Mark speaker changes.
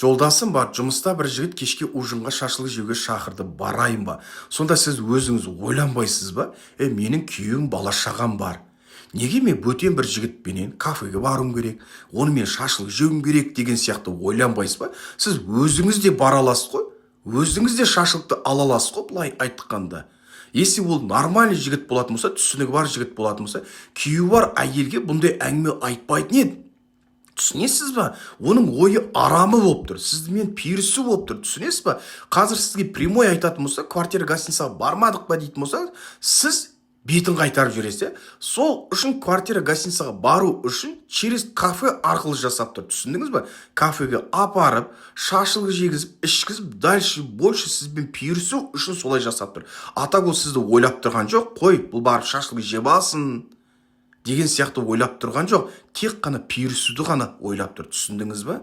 Speaker 1: Жолдасым бар, жұмыста бір жігіт кешке ужинға шашлық жеуге шақырды, барайын ба? Сонда сіз өзіңіз ойланбайсыз ба? Менің күйеуім, бала шағам бар. Неге мен бөтен бір жігітпенен кафеге баруым керек, онымен шашлық жеуім керек деген сияқты ойланбайсыз ба? Сіз өзіңіз де бара аласыз ғой, өзіңіз де шашлықты ала аласыз ғой, былай айтқанда. Если ол нормальный жігіт болатын болса, түсінігі бар жігіт болатын болса, күйеуі бар әйелге бұндай әңгіме айтпайтын еді. Түсінесіз ба? Оның ойы арамы болып тұр. Сіздімен пиірісі болып тұр. Түсінесіз ба? Қазір сізге прямой айтатын болса, квартира гостиницаға бармадық па дейтін болса, сіз бетін қайтарып жібересіз. Сол үшін квартира гостиницаға бару үшін через кафе арқылы жасап тұр. Түсіндіңіз ба? Кафеге апарып, шашлық жегізіп, ішкізіп, дальше больше сізбен пиірісу үшін солай жасап тұр. Атак ол сізді ойлап тұрған жоқ. Қой, бұл барып шашлық жеп алсын деген сияқты ойлап тұрған жоқ, тек қана пиірісуді ғана ойлап тұр. Түсіндіңіз ба?